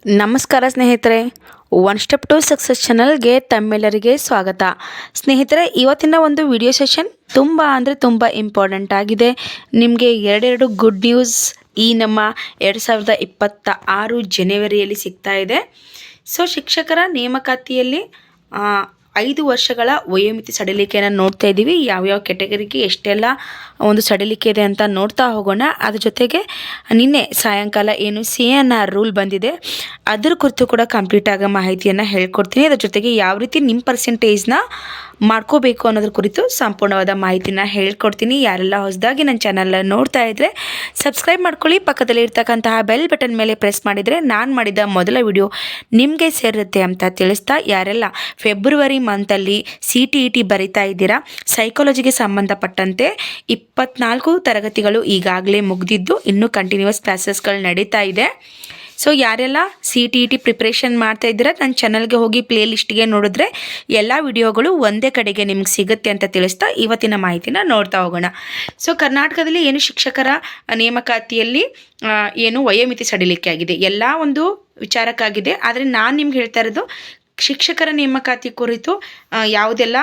ನಮಸ್ಕಾರ ಸ್ನೇಹಿತರೆ, one step to success ಚಾನಲ್ಗೆ ತಮ್ಮೆಲ್ಲರಿಗೆ ಸ್ವಾಗತ. ಸ್ನೇಹಿತರೆ, ಇವತ್ತಿನ ಒಂದು ವಿಡಿಯೋ ಸೆಷನ್ ತುಂಬ ಇಂಪಾರ್ಟೆಂಟ್ ಆಗಿದೆ. ನಿಮಗೆ ಎರಡೆರಡು ಗುಡ್ ನ್ಯೂಸ್ ಈ ನಮ್ಮ 2026 ಜನವರಿಯಲ್ಲಿ ಸಿಗ್ತಾ ಇದೆ. ಸೊ ಶಿಕ್ಷಕರ ನೇಮಕಾತಿಯಲ್ಲಿ 5 ವರ್ಷಗಳ ವಯೋಮಿತಿ ಸಡಿಲಿಕೆಯನ್ನು ನೋಡ್ತಾ ಇದ್ದೀವಿ. ಯಾವ್ಯಾವ ಕೆಟಗರಿಗೆ ಎಷ್ಟೆಲ್ಲ ಒಂದು ಸಡಿಲಿಕೆ ಇದೆ ಅಂತ ನೋಡ್ತಾ ಹೋಗೋಣ. ಅದ್ರ ಜೊತೆಗೆ ನಿನ್ನೆ ಸಾಯಂಕಾಲ ಏನು CNR ರೂಲ್ ಬಂದಿದೆ ಅದ್ರ ಕುರಿತು ಕೂಡ ಕಂಪ್ಲೀಟ್ ಆಗೋ ಮಾಹಿತಿಯನ್ನು ಹೇಳ್ಕೊಡ್ತೀನಿ. ಅದ್ರ ಜೊತೆಗೆ ಯಾವ ರೀತಿ ನಿಮ್ಮ ಪರ್ಸೆಂಟೇಜ್ನ ಮಾಡ್ಕೋಬೇಕು ಅನ್ನೋದ್ರ ಕುರಿತು ಸಂಪೂರ್ಣವಾದ ಮಾಹಿತಿನ ಹೇಳ್ಕೊಡ್ತೀನಿ. ಯಾರೆಲ್ಲ ಹೊಸದಾಗಿ ನನ್ನ ಚಾನಲ್ ನೋಡ್ತಾ ಇದ್ದರೆ ಸಬ್ಸ್ಕ್ರೈಬ್ ಮಾಡ್ಕೊಳ್ಳಿ. ಪಕ್ಕದಲ್ಲಿ ಇರ್ತಕ್ಕಂತಹ ಬೆಲ್ ಬಟನ್ ಮೇಲೆ ಪ್ರೆಸ್ ಮಾಡಿದರೆ ನಾನು ಮಾಡಿದ ಮೊದಲ ವಿಡಿಯೋ ನಿಮಗೆ ಸೇರುತ್ತೆ ಅಂತ ತಿಳಿಸ್ತಾ, ಯಾರೆಲ್ಲ ಫೆಬ್ರವರಿ ಮಂತಲ್ಲಿ CTET ಬರಿತಾ ಇದ್ದೀರಾ, ಸೈಕಾಲಜಿಗೆ ಸಂಬಂಧಪಟ್ಟಂತೆ 24 ತರಗತಿಗಳು ಈಗಾಗಲೇ ಮುಗಿದಿದ್ದು ಇನ್ನೂ ಕಂಟಿನ್ಯೂಸ್ ಕ್ಲಾಸಸ್ಗಳು ನಡೀತಾ ಇದೆ. ಸೊ ಯಾರೆಲ್ಲ CTET ಪ್ರಿಪ್ರೇಷನ್ ಮಾಡ್ತಾ ಇದ್ದೀರಾ ನನ್ನ ಚಾನಲ್ಗೆ ಹೋಗಿ ಪ್ಲೇ ಲಿಸ್ಟ್ಗೆ ನೋಡಿದ್ರೆ ಎಲ್ಲ ವಿಡಿಯೋಗಳು ಒಂದೇ ಕಡೆಗೆ ನಿಮ್ಗೆ ಸಿಗುತ್ತೆ ಅಂತ ತಿಳಿಸ್ತಾ ಇವತ್ತಿನ ಮಾಹಿತಿನ ನೋಡ್ತಾ ಹೋಗೋಣ. ಸೊ ಕರ್ನಾಟಕದಲ್ಲಿ ಏನು ಶಿಕ್ಷಕರ ನೇಮಕಾತಿಯಲ್ಲಿ ಏನು ವಯೋಮಿತಿ ಸಡಿಲಿಕೆ ಆಗಿದೆ, ಎಲ್ಲ ಒಂದು ವಿಚಾರಕ್ಕಾಗಿದೆ. ಆದರೆ ನಾನು ನಿಮ್ಗೆ ಹೇಳ್ತಾ ಇರೋದು ಶಿಕ್ಷಕರ ನೇಮಕಾತಿ ಕುರಿತು ಯಾವುದೆಲ್ಲ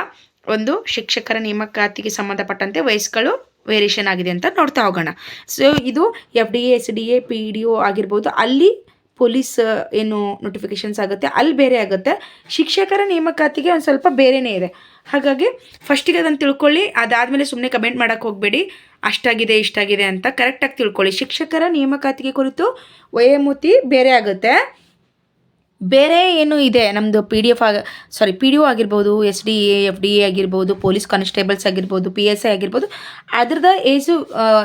ಒಂದು ಶಿಕ್ಷಕರ ನೇಮಕಾತಿಗೆ ಸಂಬಂಧಪಟ್ಟಂತೆ ವಯಸ್ಸುಗಳು ವೇರಿಯೇಷನ್ ಆಗಿದೆ ಅಂತ ನೋಡ್ತಾ ಹೋಗೋಣ. ಸೊ ಇದು FDA SDA PDO ಆಗಿರ್ಬೋದು, ಅಲ್ಲಿ ಪೊಲೀಸ್ ಏನು ನೋಟಿಫಿಕೇಷನ್ಸ್ ಆಗುತ್ತೆ ಅಲ್ಲಿ ಬೇರೆ ಆಗುತ್ತೆ. ಶಿಕ್ಷಕರ ನೇಮಕಾತಿಗೆ ಒಂದು ಸ್ವಲ್ಪ ಬೇರೆಯೇ ಇದೆ. ಹಾಗಾಗಿ ಫಸ್ಟಿಗೆ ಅದನ್ನು ತಿಳ್ಕೊಳ್ಳಿ. ಅದಾದಮೇಲೆ ಸುಮ್ಮನೆ ಕಮೆಂಟ್ ಮಾಡೋಕ್ಕೆ ಹೋಗಬೇಡಿ ಅಷ್ಟಾಗಿದೆ ಇಷ್ಟಾಗಿದೆ ಅಂತ. ಕರೆಕ್ಟಾಗಿ ತಿಳ್ಕೊಳ್ಳಿ. ಶಿಕ್ಷಕರ ನೇಮಕಾತಿಗೆ ಕುರಿತು ವಯೋಮಿತಿ ಬೇರೆ ಆಗುತ್ತೆ. ಬೇರೆ ಏನು ಇದೆ ನಮ್ಮದು PDO ಆಗಿರ್ಬೋದು, SDA FDA ಆಗಿರ್ಬೋದು, ಪೊಲೀಸ್ ಕಾನ್ಸ್ಟೇಬಲ್ಸ್ ಆಗಿರ್ಬೋದು, PSI ಆಗಿರ್ಬೋದು, ಅದ್ರದ್ದು ಏಜು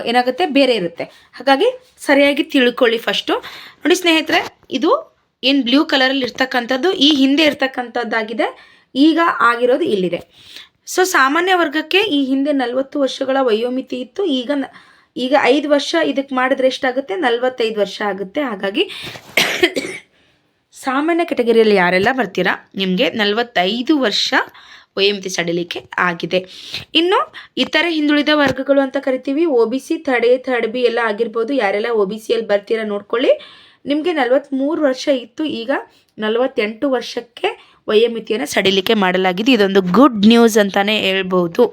ಏನಾಗುತ್ತೆ ಬೇರೆ ಇರುತ್ತೆ. ಹಾಗಾಗಿ ಸರಿಯಾಗಿ ತಿಳ್ಕೊಳ್ಳಿ ಫಸ್ಟು. ನೋಡಿ ಸ್ನೇಹಿತರೆ, ಇದು ಏನು ಬ್ಲೂ ಕಲರಲ್ಲಿ ಇರ್ತಕ್ಕಂಥದ್ದು ಈ ಹಿಂದೆ ಇರ್ತಕ್ಕಂಥದ್ದಾಗಿದೆ, ಈಗ ಆಗಿರೋದು ಇಲ್ಲಿದೆ. ಸೊ ಸಾಮಾನ್ಯ ವರ್ಗಕ್ಕೆ ಈ ಹಿಂದೆ 40 ವರ್ಷಗಳ ವಯೋಮಿತಿ ಇತ್ತು. ಈಗ 5 ವರ್ಷ ಇದಕ್ಕೆ ಮಾಡಿದ್ರೆ ಎಷ್ಟಾಗುತ್ತೆ, 45 ವರ್ಷ ಆಗುತ್ತೆ. ಹಾಗಾಗಿ ಸಾಮಾನ್ಯ ಕೆಟಗರಿಯಲ್ಲಿ ಯಾರೆಲ್ಲ ಬರ್ತೀರಾ ನಿಮಗೆ 45 ವರ್ಷ ವಯೋಮಿತಿ ಸಡಿಲಿಕೆ ಆಗಿದೆ. ಇನ್ನು ಇತರೆ ಹಿಂದುಳಿದ ವರ್ಗಗಳು ಅಂತ ಕರಿತೀವಿ, OBC ಥರ್ಡ್ B ಎಲ್ಲ ಆಗಿರ್ಬೋದು. ಯಾರೆಲ್ಲ OBCಯಲ್ಲಿ ಬರ್ತೀರಾ ನೋಡ್ಕೊಳ್ಳಿ. ನಿಮಗೆ 43 ವರ್ಷ ಇತ್ತು, ಈಗ 48 ವರ್ಷಕ್ಕೆ ವಯೋಮಿತಿಯನ್ನು ಸಡಿಲಿಕೆ ಮಾಡಲಾಗಿದೆ. ಇದೊಂದು ಗುಡ್ ನ್ಯೂಸ್ ಅಂತಲೇ ಹೇಳ್ಬೋದು.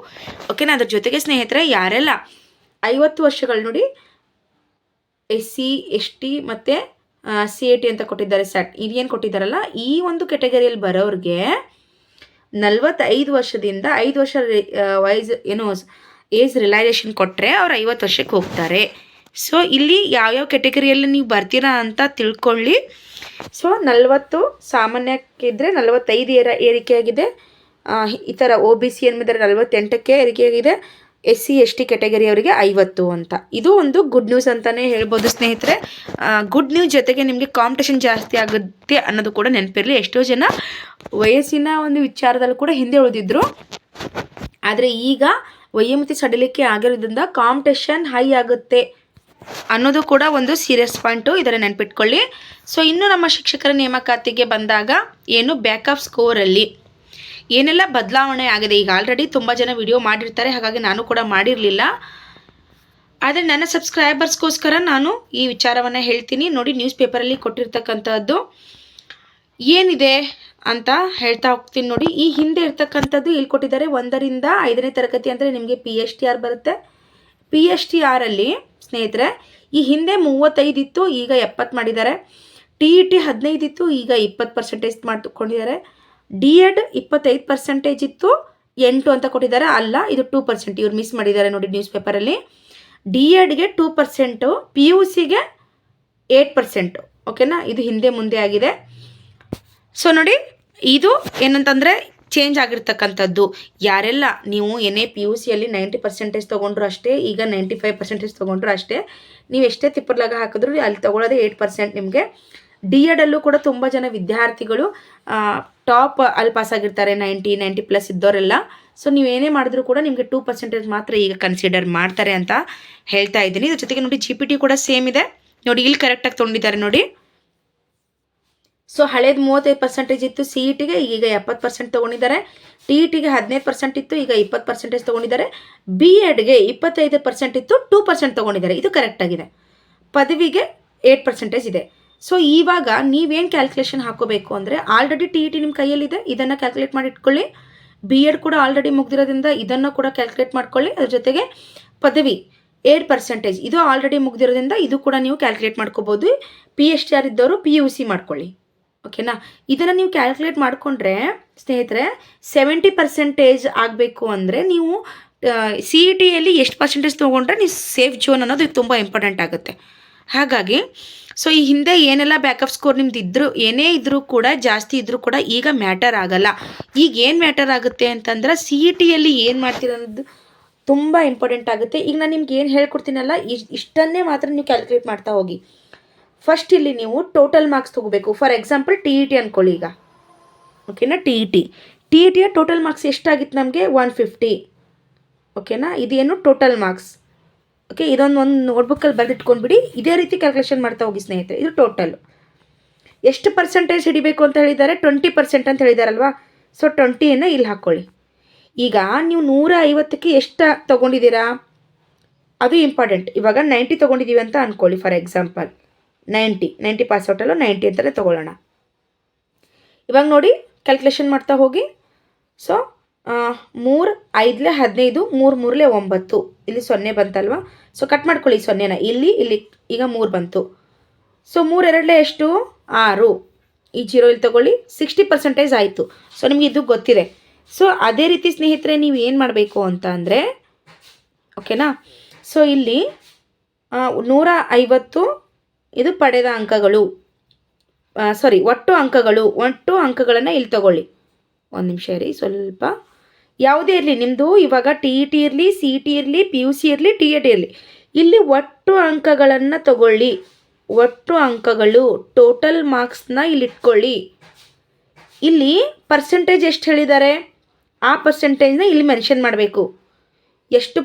ಓಕೆನಾ. ಅದ್ರ ಜೊತೆಗೆ ಸ್ನೇಹಿತರೆ, ಯಾರೆಲ್ಲ 50 ವರ್ಷಗಳು ನೋಡಿ, SC ST ಮತ್ತು CAT ಅಂತ ಕೊಟ್ಟಿದ್ದಾರೆ, SAT ಇದೇನು ಕೊಟ್ಟಿದ್ದಾರಲ್ಲ, ಈ ಒಂದು ಕೆಟಗರಿಯಲ್ಲಿ ಬರೋರಿಗೆ 45 ವರ್ಷದಿಂದ 5 ವರ್ಷ ಏಜ್ ರಿಲ್ಯಾಕ್ಸೇಷನ್ ಕೊಟ್ಟರೆ ಅವ್ರು 50 ವರ್ಷಕ್ಕೆ ಹೋಗ್ತಾರೆ. ಸೊ ಇಲ್ಲಿ ಯಾವ್ಯಾವ ಕೆಟಗರಿಯಲ್ಲಿ ನೀವು ಬರ್ತೀರಾ ಅಂತ ತಿಳ್ಕೊಳ್ಳಿ. ಸೊ 40 ಸಾಮಾನ್ಯಕ್ಕಿದ್ರೆ 45 ಏರಿಕೆಯಾಗಿದೆ. ಈ ಥರ OBC ಏನಿದ್ದಾರೆ 48ಕ್ಕೆ ಏರಿಕೆಯಾಗಿದೆ. SC ST ಕೆಟಗರಿ ಅವರಿಗೆ 50 ಅಂತ. ಇದು ಒಂದು ಗುಡ್ ನ್ಯೂಸ್ ಅಂತಲೇ ಹೇಳ್ಬೋದು ಸ್ನೇಹಿತರೆ. ಗುಡ್ ನ್ಯೂಸ್ ಜೊತೆಗೆ ನಿಮಗೆ ಕಾಂಪಿಟೇಷನ್ ಜಾಸ್ತಿ ಆಗುತ್ತೆ ಅನ್ನೋದು ಕೂಡ ನೆನಪಿರಲಿ. ಎಷ್ಟೋ ಜನ ವಯಸ್ಸಿನ ಒಂದು ವಿಚಾರದಲ್ಲಿ ಕೂಡ ಹಿಂದೆ ಉಳಿದಿದ್ರು, ಆದರೆ ಈಗ ವಯೋಮಿತಿ ಸಡಿಲಿಕೆ ಆಗಿರೋದ್ರಿಂದ ಕಾಂಪಿಟೇಷನ್ ಹೈ ಆಗುತ್ತೆ ಅನ್ನೋದು ಕೂಡ ಒಂದು ಸೀರಿಯಸ್ ಪಾಯಿಂಟು, ಇದರ ನೆನಪಿಟ್ಕೊಳ್ಳಿ. ಸೊ ಇನ್ನು ನಮ್ಮ ಶಿಕ್ಷಕರ ನೇಮಕಾತಿಗೆ ಬಂದಾಗ ಏನು ಬ್ಯಾಕಪ್ ಸ್ಕೋರಲ್ಲಿ ಏನೆಲ್ಲ ಬದಲಾವಣೆ ಆಗಿದೆ. ಈಗ ಆಲ್ರೆಡಿ ತುಂಬ ಜನ ವಿಡಿಯೋ ಮಾಡಿರ್ತಾರೆ, ಹಾಗಾಗಿ ನಾನು ಕೂಡ ಮಾಡಿರಲಿಲ್ಲ. ಆದರೆ ನನ್ನ ಸಬ್ಸ್ಕ್ರೈಬರ್ಸ್ಗೋಸ್ಕರ ನಾನು ಈ ವಿಚಾರವನ್ನು ಹೇಳ್ತೀನಿ. ನೋಡಿ, ನ್ಯೂಸ್ ಪೇಪರಲ್ಲಿ ಕೊಟ್ಟಿರ್ತಕ್ಕಂಥದ್ದು ಏನಿದೆ ಅಂತ ಹೇಳ್ತಾ ಹೋಗ್ತೀನಿ. ನೋಡಿ, ಈ ಹಿಂದೆ ಇರ್ತಕ್ಕಂಥದ್ದು ಇಲ್ಲಿ ಕೊಟ್ಟಿದ್ದಾರೆ. 1ರಿಂದ 5ನೇ ತರಗತಿ ಅಂದರೆ ನಿಮಗೆ PSTR ಬರುತ್ತೆ. PSTRಲ್ಲಿ ಸ್ನೇಹಿತರೆ ಈ ಹಿಂದೆ 35 ಇತ್ತು, ಈಗ 70 ಮಾಡಿದ್ದಾರೆ. TET 15 ಇತ್ತು, ಈಗ 20% ಮಾಡ್ಕೊಂಡಿದ್ದಾರೆ. D.Ed 25% ಇತ್ತು, 8 ಅಂತ ಕೊಟ್ಟಿದ್ದಾರೆ. ಅಲ್ಲ, ಇದು 2%, ಇವ್ರು ಮಿಸ್ ಮಾಡಿದ್ದಾರೆ ನೋಡಿ ನ್ಯೂಸ್ ಪೇಪರಲ್ಲಿ. D.Edಗೆ 2%, PUCಗೆ 8%. ಓಕೆನಾ. ಇದು ಹಿಂದೆ ಮುಂದೆ ಆಗಿದೆ. ಸೊ ನೋಡಿ, ಇದು ಏನಂತಂದರೆ ಚೇಂಜ್ ಆಗಿರ್ತಕ್ಕಂಥದ್ದು. ಯಾರೆಲ್ಲ ನೀವು ಏನೇ PUCಯಲ್ಲಿ 90% ತೊಗೊಂಡ್ರು ಅಷ್ಟೇ, ಈಗ 95% ತೊಗೊಂಡ್ರು ಅಷ್ಟೇ. ನೀವು ಎಷ್ಟೇ ತಿಪ್ಪರ್ಲಾಗ ಹಾಕಿದ್ರು ಅಲ್ಲಿ ತೊಗೊಳ್ಳೋದೇ 8% ನಿಮಗೆ. D.Edಲ್ಲೂ ಕೂಡ ತುಂಬ ಜನ ವಿದ್ಯಾರ್ಥಿಗಳು ಟಾಪ್ ಅಲ್ಲಿ ಪಾಸ್ ಆಗಿರ್ತಾರೆ, 90+ ಇದ್ದವರೆಲ್ಲ. ಸೊ ನೀವೇನೇ ಮಾಡಿದ್ರು ಕೂಡ ನಿಮಗೆ 2% ಮಾತ್ರ ಈಗ ಕನ್ಸಿಡರ್ ಮಾಡ್ತಾರೆ ಅಂತ ಹೇಳ್ತಾ ಇದ್ದೀನಿ. ಇದ್ರ ಜೊತೆಗೆ ನೋಡಿ, GPT ಕೂಡ ಸೇಮ್ ಇದೆ ನೋಡಿ, ಇಲ್ಲಿ ಕರೆಕ್ಟಾಗಿ ತೊಗೊಂಡಿದ್ದಾರೆ ನೋಡಿ. ಸೊ ಹಳೇದು 35% ಇತ್ತು CETಗೆ, ಈಗ 70% ತೊಗೊಂಡಿದ್ದಾರೆ. TETಗೆ 15% ಇತ್ತು, ಈಗ 20% ತೊಗೊಂಡಿದ್ದಾರೆ. B.Edಗೆ 25% ಇತ್ತು, 2% ತೊಗೊಂಡಿದ್ದಾರೆ. ಇದು ಕರೆಕ್ಟಾಗಿದೆ. ಪದವಿಗೆ 8% ಇದೆ. ಸೊ ಇವಾಗ ನೀವೇನು ಕ್ಯಾಲ್ಕುಲೇಷನ್ ಹಾಕೋಬೇಕು ಅಂದರೆ ಆಲ್ರೆಡಿ ಟಿ ಇ ಟಿ ನಿಮ್ಮ ಕೈಯಲ್ಲಿದೆ, ಇದನ್ನು ಕ್ಯಾಲ್ಕುಲೇಟ್ ಮಾಡಿ ಇಟ್ಕೊಳ್ಳಿ. ಬಿ ಎಡ್ ಕೂಡ ಆಲ್ರೆಡಿ ಮುಗ್ದಿರೋದ್ರಿಂದ ಇದನ್ನು ಕೂಡ ಕ್ಯಾಲ್ಕುಲೇಟ್ ಮಾಡ್ಕೊಳ್ಳಿ. ಅದ್ರ ಜೊತೆಗೆ ಪದವಿ 8% ಇದು ಆಲ್ರೆಡಿ ಮುಗ್ದಿರೋದ್ರಿಂದ ಇದು ಕೂಡ ನೀವು ಕ್ಯಾಲ್ಕುಲೇಟ್ ಮಾಡ್ಕೋಬೋದು. PSTR ಇದ್ದವರು PUC ಮಾಡ್ಕೊಳ್ಳಿ. ಓಕೆನಾ? ಇದನ್ನು ನೀವು ಕ್ಯಾಲ್ಕುಲೇಟ್ ಮಾಡಿಕೊಂಡ್ರೆ ಸ್ನೇಹಿತರೆ 70% ಆಗಬೇಕು ಅಂದರೆ ನೀವು CETಯಲ್ಲಿ ಎಷ್ಟು ಪರ್ಸೆಂಟೇಜ್ ತೊಗೊಂಡ್ರೆ ನೀವು ಸೇಫ್ ಝೋನ್ ಅನ್ನೋದು ತುಂಬ ಇಂಪಾರ್ಟೆಂಟ್ ಆಗುತ್ತೆ. ಹಾಗಾಗಿ ಸೊ ಈ ಹಿಂದೆ ಏನೆಲ್ಲ ಬ್ಯಾಕಪ್ ಸ್ಕೋರ್ ನಿಮ್ದು ಇದ್ದರೂ ಏನೇ ಇದ್ದರೂ ಕೂಡ ಜಾಸ್ತಿ ಇದ್ದರೂ ಕೂಡ ಈಗ ಮ್ಯಾಟರ್ ಆಗಲ್ಲ. ಈಗ ಏನು ಮ್ಯಾಟರ್ ಆಗುತ್ತೆ ಅಂತಂದ್ರೆ CETಯಲ್ಲಿ ಏನು ಮಾಡ್ತೀರ ಅನ್ನೋದು ತುಂಬ ಇಂಪಾರ್ಟೆಂಟ್ ಆಗುತ್ತೆ. ಈಗ ನಾನು ನಿಮ್ಗೆ ಏನು ಹೇಳ್ಕೊಡ್ತೀನಲ್ಲ ಇಷ್ಟನ್ನೇ ಮಾತ್ರ ನೀವು ಕ್ಯಾಲ್ಕುಲೇಟ್ ಮಾಡ್ತಾ ಹೋಗಿ. ಫಸ್ಟ್ ಇಲ್ಲಿ ನೀವು ಟೋಟಲ್ ಮಾರ್ಕ್ಸ್ ತೊಗೋಬೇಕು. ಫಾರ್ ಎಕ್ಸಾಂಪಲ್ TET ಅಂದ್ಕೊಳ್ಳಿ ಈಗ. ಓಕೆನಾ? TETಯ ಟೋಟಲ್ ಮಾರ್ಕ್ಸ್ ಎಷ್ಟಾಗಿತ್ತು ನಮಗೆ 150. ಓಕೆನಾ? ಇದೇನು ಟೋಟಲ್ ಮಾರ್ಕ್ಸ್. ಓಕೆ, ಒಂದು ನೋಟ್ಬುಕ್ಕಲ್ಲಿ ಬರೆದಿಟ್ಕೊಂಡ್ಬಿಡಿ. ಇದೇ ರೀತಿ ಕ್ಯಾಲ್ಕುಲೇಷನ್ ಮಾಡ್ತಾ ಹೋಗಿ ಸ್ನೇಹಿತರೆ. ಇದು ಟೋಟಲ್ ಎಷ್ಟು ಪರ್ಸೆಂಟೇಜ್ ಹಿಡಿಬೇಕು ಅಂತ ಹೇಳಿದ್ದಾರೆ? 20% ಅಂತ ಹೇಳಿದಾರಲ್ವಾ. ಸೊ 20ಯನ್ನು ಇಲ್ಲಿ ಹಾಕ್ಕೊಳ್ಳಿ. ಈಗ ನೀವು 150ಕ್ಕೆ ಎಷ್ಟು ತೊಗೊಂಡಿದ್ದೀರಾ ಅದು ಇಂಪಾರ್ಟೆಂಟ್. ಇವಾಗ 90 ತೊಗೊಂಡಿದ್ದೀವಿ ಅಂತ ಅಂದ್ಕೊಳ್ಳಿ. ಫಾರ್ ಎಕ್ಸಾಂಪಲ್ 90 ಪಾಸ್ ಔಟಲ್ಲೂ 90 ಅಂತಲೇ ತೊಗೊಳ್ಳೋಣ. ಇವಾಗ ನೋಡಿ ಕ್ಯಾಲ್ಕುಲೇಷನ್ ಮಾಡ್ತಾ ಹೋಗಿ. ಸೊ 3 5 15 3 3 9 ಇಲ್ಲಿ 0 ಬಂತಲ್ವಾ. ಸೊ ಕಟ್ ಮಾಡ್ಕೊಳ್ಳಿ 0ನ. ಇಲ್ಲಿ ಈಗ 3 ಬಂತು. ಸೊ 3 2 ಎಷ್ಟು? 6. ಈ 0 ಇಲ್ಲಿ ತೊಗೊಳ್ಳಿ. 60% ಆಯಿತು. ಸೊ ನಿಮಗೆ ಇದು ಗೊತ್ತಿದೆ. ಸೊ ಅದೇ ರೀತಿ ಸ್ನೇಹಿತರೆ ನೀವು ಏನು ಮಾಡಬೇಕು ಅಂತ ಅಂದರೆ, ಓಕೆನಾ, ಸೊ ಇಲ್ಲಿ 150 ಇದು ಪಡೆದ ಅಂಕಗಳು, ಒಟ್ಟು ಅಂಕಗಳನ್ನು ಇಲ್ಲಿ ತಗೊಳ್ಳಿ. ಒಂದು ನಿಮಿಷ ಇರಿ ಸ್ವಲ್ಪ. ಯಾವುದೇ ಇರಲಿ ನಿಮ್ಮದು, ಇವಾಗ TET ಇರಲಿ, CET ಇರಲಿ, PUC ಇರಲಿ, TET ಇರಲಿ, ಇಲ್ಲಿ ಒಟ್ಟು ಅಂಕಗಳನ್ನು ತಗೊಳ್ಳಿ. ಒಟ್ಟು ಅಂಕಗಳು ಟೋಟಲ್ ಮಾರ್ಕ್ಸ್ನ ಇಲ್ಲಿ ಇಟ್ಕೊಳ್ಳಿ. ಇಲ್ಲಿ ಪರ್ಸೆಂಟೇಜ್ ಎಷ್ಟು ಹೇಳಿದ್ದಾರೆ ಆ ಪರ್ಸೆಂಟೇಜ್ನ ಇಲ್ಲಿ ಮೆನ್ಷನ್ ಮಾಡಬೇಕು. ಎಷ್ಟು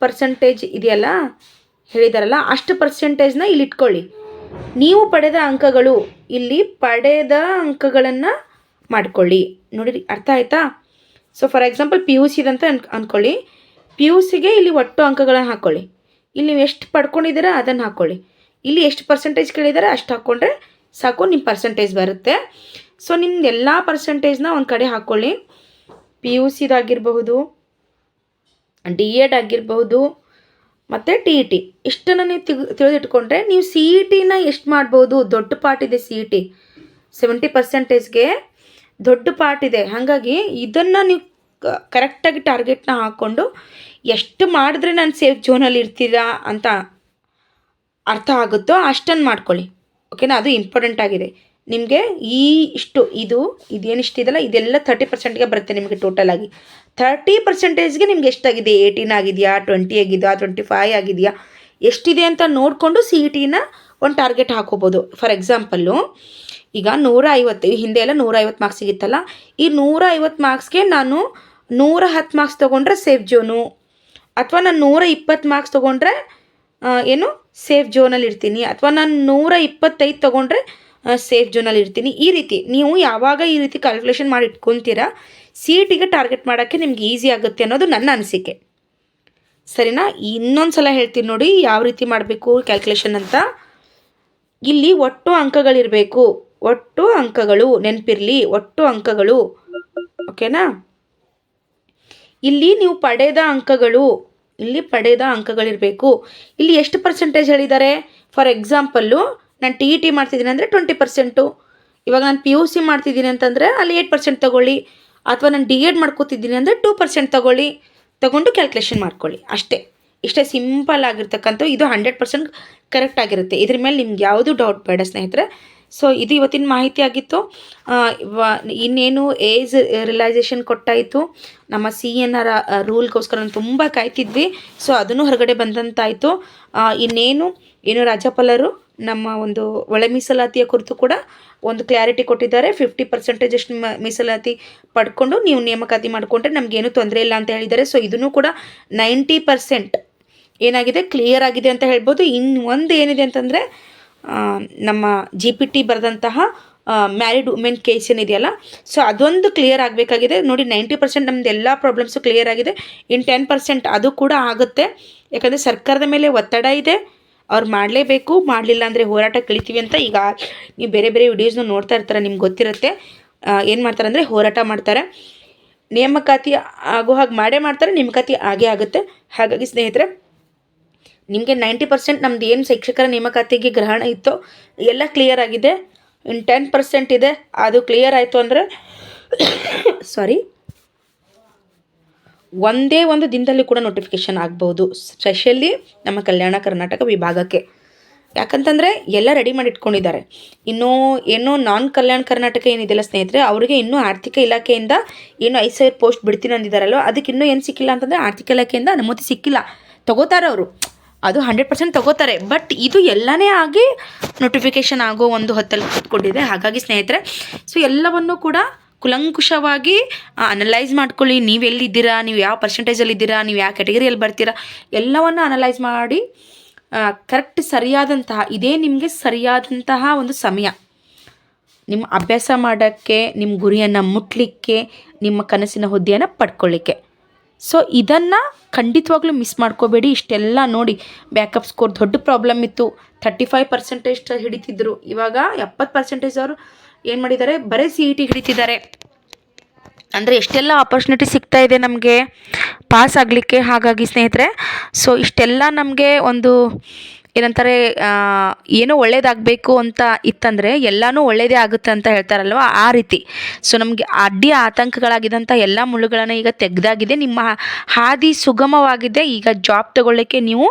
ಪರ್ಸೆಂಟೇಜ್ ಇದೆಯಲ್ಲ ಹೇಳಿದಾರಲ್ಲ ಅಷ್ಟು ಪರ್ಸೆಂಟೇಜ್ನ ಇಲ್ಲಿ ಇಟ್ಕೊಳ್ಳಿ. ನೀವು ಪಡೆದ ಅಂಕಗಳು ಇಲ್ಲಿ ಪಡೆದ ಅಂಕಗಳನ್ನು ಮಾಡ್ಕೊಳ್ಳಿ. ನೋಡಿರಿ, ಅರ್ಥ ಆಯ್ತಾ? ಸೊ ಫಾರ್ ಎಕ್ಸಾಂಪಲ್ PUC ಅಂತ ಅಂದ್ಕೊಳ್ಳಿ. PUCಗೆ ಇಲ್ಲಿ ಒಟ್ಟು ಅಂಕಗಳನ್ನು ಹಾಕ್ಕೊಳ್ಳಿ. ಇಲ್ಲಿ ನೀವು ಎಷ್ಟು ಪಡ್ಕೊಂಡಿದ್ದೀರಾ ಅದನ್ನು ಹಾಕ್ಕೊಳ್ಳಿ. ಇಲ್ಲಿ ಎಷ್ಟು ಪರ್ಸೆಂಟೇಜ್ ಕೇಳಿದ್ದಾರೆ ಅಷ್ಟು ಹಾಕ್ಕೊಂಡ್ರೆ ಸಾಕು, ನಿಮ್ಮ ಪರ್ಸೆಂಟೇಜ್ ಬರುತ್ತೆ. ಸೊ ನಿಮ್ದು ಎಲ್ಲ ಪರ್ಸೆಂಟೇಜ್ನ ಒಂದು ಕಡೆ ಹಾಕ್ಕೊಳ್ಳಿ. PUCದಾಗಿರಬಹುದು, DED ಆಗಿರಬಹುದು ಮತ್ತು TET ಇಷ್ಟನ್ನು ನೀವು ತಿಳಿದಿಟ್ಕೊಂಡ್ರೆ ನೀವು CETನ ಎಷ್ಟು ಮಾಡ್ಬೋದು. ದೊಡ್ಡ ಪಾರ್ಟ್ ಇದೆ CET, 70%ಗೆ ದೊಡ್ಡ ಪಾರ್ಟ್ ಇದೆ. ಹಾಗಾಗಿ ಇದನ್ನು ನೀವು ಕರೆಕ್ಟಾಗಿ ಟಾರ್ಗೆಟ್ನ ಹಾಕ್ಕೊಂಡು ಎಷ್ಟು ಮಾಡಿದ್ರೆ ನಾನು ಸೇಫ್ ಝೋನಲ್ಲಿ ಇರ್ತೀರಾ ಅಂತ ಅರ್ಥ ಆಗುತ್ತೋ ಅಷ್ಟನ್ನು ಮಾಡ್ಕೊಳ್ಳಿ. ಓಕೆನಾ? ಅದು ಇಂಪಾರ್ಟೆಂಟ್ ಆಗಿದೆ ನಿಮಗೆ. ಇದೇನಿಷ್ಟಿದೆಯಲ್ಲ ಇದೆಲ್ಲ 30%ಗೆ ಬರುತ್ತೆ ನಿಮಗೆ. ಟೋಟಲ್ ಆಗಿ 30%ಗೆ ನಿಮ್ಗೆ ಎಷ್ಟಾಗಿದೆ? 18 ಆಗಿದೆಯಾ, 20 ಆಗಿದೆಯಾ, 25 ಆಗಿದೆಯಾ, ಎಷ್ಟಿದೆ ಅಂತ ನೋಡಿಕೊಂಡು CETನ ಒಂದು ಟಾರ್ಗೆಟ್ ಹಾಕೋಬೋದು. ಫಾರ್ ಎಕ್ಸಾಂಪಲ್ಲು ಈಗ 150, ಹಿಂದೆ ಎಲ್ಲ 150 ಮಾರ್ಕ್ಸ್ ಸಿಗುತ್ತಲ್ಲ, ಈ 150 ಮಾರ್ಕ್ಸ್ಗೆ ನಾನು 110 ಮಾರ್ಕ್ಸ್ ತೊಗೊಂಡ್ರೆ ಸೇಫ್ ಝೋನು, ಅಥವಾ ನಾನು 120 ಮಾರ್ಕ್ಸ್ ತೊಗೊಂಡ್ರೆ ಸೇಫ್ ಝೋನಲ್ಲಿ ಇರ್ತೀನಿ, ಅಥವಾ ನಾನು 125 ತೊಗೊಂಡ್ರೆ ಸೇಫ್ ಝೋನಲ್ಲಿ ಇರ್ತೀನಿ. ಈ ರೀತಿ ನೀವು ಯಾವಾಗ ಈ ರೀತಿ ಕ್ಯಾಲ್ಕುಲೇಷನ್ ಮಾಡಿ ಇಟ್ಕೊತೀರಾ CETಗೆ ಟಾರ್ಗೆಟ್ ಮಾಡೋಕ್ಕೆ ನಿಮ್ಗೆ ಈಸಿ ಆಗುತ್ತೆ ಅನ್ನೋದು ನನ್ನ ಅನಿಸಿಕೆ. ಸರಿನಾ? ಇನ್ನೊಂದು ಸಲ ಹೇಳ್ತೀನಿ ನೋಡಿ ಯಾವ ರೀತಿ ಮಾಡಬೇಕು ಕ್ಯಾಲ್ಕುಲೇಷನ್ ಅಂತ. ಇಲ್ಲಿ ಒಟ್ಟು ಅಂಕಗಳಿರಬೇಕು. ಒಟ್ಟು ಅಂಕಗಳು ನೆನಪಿರಲಿ, ಒಟ್ಟು ಅಂಕಗಳು. ಓಕೆನಾ? ಇಲ್ಲಿ ನೀವು ಪಡೆದ ಅಂಕಗಳಿರಬೇಕು. ಇಲ್ಲಿ ಎಷ್ಟು ಪರ್ಸೆಂಟೇಜ್ ಹೇಳಿದ್ದಾರೆ? ಫಾರ್ ಎಕ್ಸಾಂಪಲ್ಲು ನಾನು TET ಮಾಡ್ತಿದ್ದೀನಿ ಅಂದರೆ 20%. ಇವಾಗ ನಾನು PUC ಮಾಡ್ತಿದ್ದೀನಿ ಅಂತಂದರೆ ಅಲ್ಲಿ 8% ತೊಗೊಳ್ಳಿ, ಅಥವಾ ನಾನು DED ಮಾಡ್ಕೋತಿದ್ದೀನಿ ಅಂದರೆ 2% ತೊಗೊಂಡು ಕ್ಯಾಲ್ಕುಲೇಷನ್ ಮಾಡ್ಕೊಳ್ಳಿ. ಇಷ್ಟೇ ಸಿಂಪಲ್ ಆಗಿರ್ತಕ್ಕಂಥ. ಇದು 100% ಕರೆಕ್ಟ್ ಆಗಿರುತ್ತೆ. ಇದ್ರ ಮೇಲೆ ನಿಮ್ಗೆ ಯಾವುದೂ ಡೌಟ್ ಬೇಡ ಸ್ನೇಹಿತರೆ. ಸೊ ಇದು ಇವತ್ತಿನ ಮಾಹಿತಿ ಆಗಿತ್ತು. ಇನ್ನೇನು ಏಜ್ ರಿಯಲೈಸೇಷನ್ ಕೊಟ್ಟಾಯಿತು. ನಮ್ಮ CNR ರೂಲ್ಗೋಸ್ಕರ ನಾನು ತುಂಬ ಕಾಯ್ತಿದ್ವಿ. ಸೊ ಅದನ್ನು ಹೊರಗಡೆ ಬಂದಂತಾಯಿತು. ಇನ್ನೇನು ರಾಜ್ಯಪಾಲರು ನಮ್ಮ ಒಂದು ಒಳ ಮೀಸಲಾತಿಯ ಕುರಿತು ಕೂಡ ಒಂದು ಕ್ಲಾರಿಟಿ ಕೊಟ್ಟಿದ್ದಾರೆ. 50% ಅಷ್ಟು ಮೀಸಲಾತಿ ಪಡ್ಕೊಂಡು ನೀವು ನೇಮಕಾತಿ ಮಾಡಿಕೊಂಡ್ರೆ ನಮಗೇನು ತೊಂದರೆ ಇಲ್ಲ ಅಂತ ಹೇಳಿದ್ದಾರೆ. ಸೊ ಇದನ್ನು ಕೂಡ 90% ಏನಾಗಿದೆ, ಕ್ಲಿಯರ್ ಆಗಿದೆ ಅಂತ ಹೇಳ್ಬೋದು. ಇನ್ನು ಒಂದು ಏನಿದೆ ಅಂತಂದರೆ ನಮ್ಮ GPT ಬರೆದಂತಹ ಮ್ಯಾರಿಡ್ ವುಮೆನ್ ಕೇಸ್ ಏನಿದೆಯಲ್ಲ, ಸೊ ಅದೊಂದು ಕ್ಲಿಯರ್ ಆಗಬೇಕಾಗಿದೆ. ನೋಡಿ 90% ನಮ್ಮದು ಎಲ್ಲ ಪ್ರಾಬ್ಲಮ್ಸು ಕ್ಲಿಯರ್ ಆಗಿದೆ. ಇನ್ನು 10% ಅದು ಕೂಡ ಆಗುತ್ತೆ. ಯಾಕಂದರೆ ಸರ್ಕಾರದ ಮೇಲೆ ಒತ್ತಡ ಇದೆ. ಅವ್ರು ಮಾಡಲೇಬೇಕು, ಮಾಡಲಿಲ್ಲ ಅಂದರೆ ಹೋರಾಟ ಕಳಿತೀವಿ ಅಂತ ಈಗ ನೀವು ಬೇರೆ ಬೇರೆ ವಿಡಿಯೋಸ್ನ ನೋಡ್ತಾ ಇರ್ತಾರೆ, ನಿಮ್ಗೆ ಗೊತ್ತಿರುತ್ತೆ. ಏನು ಮಾಡ್ತಾರೆ ಅಂದರೆ ಹೋರಾಟ ಮಾಡ್ತಾರೆ. ನೇಮಕಾತಿ ಆಗೋ ಹಾಗೆ ಮಾಡೇ ಮಾಡ್ತಾರೆ, ನೇಮಕಾತಿ ಆಗೇ ಆಗುತ್ತೆ. ಹಾಗಾಗಿ ಸ್ನೇಹಿತರೆ, ನಿಮಗೆ 90% ನಮ್ದು ಏನು ಶಿಕ್ಷಕರ ನೇಮಕಾತಿಗೆ ಗ್ರಹಣ ಇತ್ತೋ ಎಲ್ಲ ಕ್ಲಿಯರ್ ಆಗಿದೆ. ಇನ್ನು 10% ಇದೆ, ಅದು ಕ್ಲಿಯರ್ ಆಯಿತು ಅಂದರೆ ಸಾರಿ, ಒಂದೇ ಒಂದು ದಿನದಲ್ಲಿ ಕೂಡ ನೋಟಿಫಿಕೇಷನ್ ಆಗ್ಬೋದು, ಸ್ಪೆಷಲಿ ನಮ್ಮ ಕಲ್ಯಾಣ ಕರ್ನಾಟಕ ವಿಭಾಗಕ್ಕೆ. ಯಾಕಂತಂದರೆ ಎಲ್ಲ ರೆಡಿ ಮಾಡಿ ಇಟ್ಕೊಂಡಿದ್ದಾರೆ. ಇನ್ನೂ ನಾನ್ ಕಲ್ಯಾಣ ಕರ್ನಾಟಕ ಏನಿದೆಯಲ್ಲ ಸ್ನೇಹಿತರೆ, ಅವರಿಗೆ ಇನ್ನೂ ಆರ್ಥಿಕ ಇಲಾಖೆಯಿಂದ ಏನು 5,000 ಪೋಸ್ಟ್ ಬಿಡ್ತೀನಿ ಅಂದಿದ್ದಾರಲ್ವ, ಅದಕ್ಕೆ ಇನ್ನೂ ಏನು ಸಿಕ್ಕಿಲ್ಲ ಅಂತಂದರೆ ಆರ್ಥಿಕ ಇಲಾಖೆಯಿಂದ ಅನುಮತಿ ಸಿಕ್ಕಿಲ್ಲ. ತಗೋತಾರೆ ಅವರು, ಅದು 100% ತಗೋತಾರೆ. ಬಟ್ ಇದು ಎಲ್ಲನೇ ಆಗಿ ನೋಟಿಫಿಕೇಷನ್ ಆಗೋ ಒಂದು ಹೊತ್ತಲ್ಲಿ ಕೂತ್ಕೊಂಡಿದೆ. ಹಾಗಾಗಿ ಸ್ನೇಹಿತರೆ, ಸೊ ಎಲ್ಲವನ್ನು ಕೂಡ ಕುಲಂಕುಷವಾಗಿ ಅನಲೈಸ್ ಮಾಡ್ಕೊಳ್ಳಿ. ನೀವು ಎಲ್ಲಿದ್ದೀರಾ, ನೀವು ಯಾವ ಪರ್ಸೆಂಟೇಜಲ್ಲಿದ್ದೀರಾ, ನೀವು ಯಾವ ಕ್ಯಾಟಗರಿಯಲ್ಲಿ ಬರ್ತೀರಾ, ಎಲ್ಲವನ್ನು ಅನಲೈಸ್ ಮಾಡಿ ಕರೆಕ್ಟ್ ಸರಿಯಾದಂತಹ, ಇದೇ ನಿಮಗೆ ಸರಿಯಾದಂತಹ ಒಂದು ಸಮಯ ನಿಮ್ಮ ಅಭ್ಯಾಸ ಮಾಡೋಕ್ಕೆ, ನಿಮ್ಮ ಗುರಿಯನ್ನು ಮುಟ್ಟಲಿಕ್ಕೆ, ನಿಮ್ಮ ಕನಸಿನ ಹುದ್ದೆಯನ್ನು ಪಡ್ಕೊಳ್ಳಿಕ್ಕೆ. ಸೊ ಇದನ್ನು ಖಂಡಿತವಾಗ್ಲೂ ಮಿಸ್ ಮಾಡ್ಕೋಬೇಡಿ. ಇಷ್ಟೆಲ್ಲ ನೋಡಿ, ಬ್ಯಾಕಪ್ ಸ್ಕೋರ್ ದೊಡ್ಡ ಪ್ರಾಬ್ಲಮ್ ಇತ್ತು. 35% ಹಿಡಿತಿದ್ರು, ಇವಾಗ 70% ಅವರು ಏನು ಮಾಡಿದ್ದಾರೆ, ಬರೀ CET ಹಿಡಿತಿದ್ದಾರೆ. ಅಂದರೆ ಎಷ್ಟೆಲ್ಲ ಆಪರ್ಚುನಿಟಿ ಸಿಗ್ತಾ ಇದೆ ನಮಗೆ ಪಾಸ್ ಆಗಲಿಕ್ಕೆ. ಹಾಗಾಗಿ ಸ್ನೇಹಿತರೆ, ಸೊ ಇಷ್ಟೆಲ್ಲ ನಮಗೆ ಒಂದು ಏನಂತಾರೆ, ಏನೋ ಒಳ್ಳೇದಾಗಬೇಕು ಅಂತ ಇತ್ತಂದರೆ ಎಲ್ಲನೂ ಒಳ್ಳೆಯದೇ ಆಗುತ್ತೆ ಅಂತ ಹೇಳ್ತಾರಲ್ವ, ಆ ರೀತಿ. ಸೊ ನಮಗೆ ಅಡ್ಡಿ ಆತಂಕಗಳಾಗಿದ್ದಂಥ ಎಲ್ಲ ಮುಳ್ಳುಗಳನ್ನು ಈಗ ತೆಗೆದಾಗಿದೆ. ನಿಮ್ಮ ಹಾದಿ ಸುಗಮವಾಗಿದೆ. ಈಗ ಜಾಬ್ ತೊಗೊಳ್ಳಿಕ್ಕೆ ನೀವು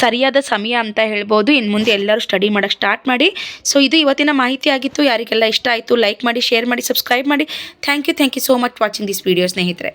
ಸರಿಯಾದ ಸಮಯ ಅಂತ ಹೇಳ್ಬೋದು. ಇನ್ನು ಮುಂದೆ ಎಲ್ಲರೂ ಸ್ಟಡಿ ಮಾಡೋಕ್ಕೆ ಸ್ಟಾರ್ಟ್ ಮಾಡಿ. ಸೊ ಇದು ಇವತ್ತಿನ ಮಾಹಿತಿ ಆಗಿತ್ತು. ಯಾರಿಗೆಲ್ಲ ಇಷ್ಟ ಆಯಿತು ಲೈಕ್ ಮಾಡಿ, ಶೇರ್ ಮಾಡಿ, ಸಬ್ಸ್ಕ್ರೈಬ್ ಮಾಡಿ. Thank you so much watching this video ಸ್ನೇಹಿತರೆ.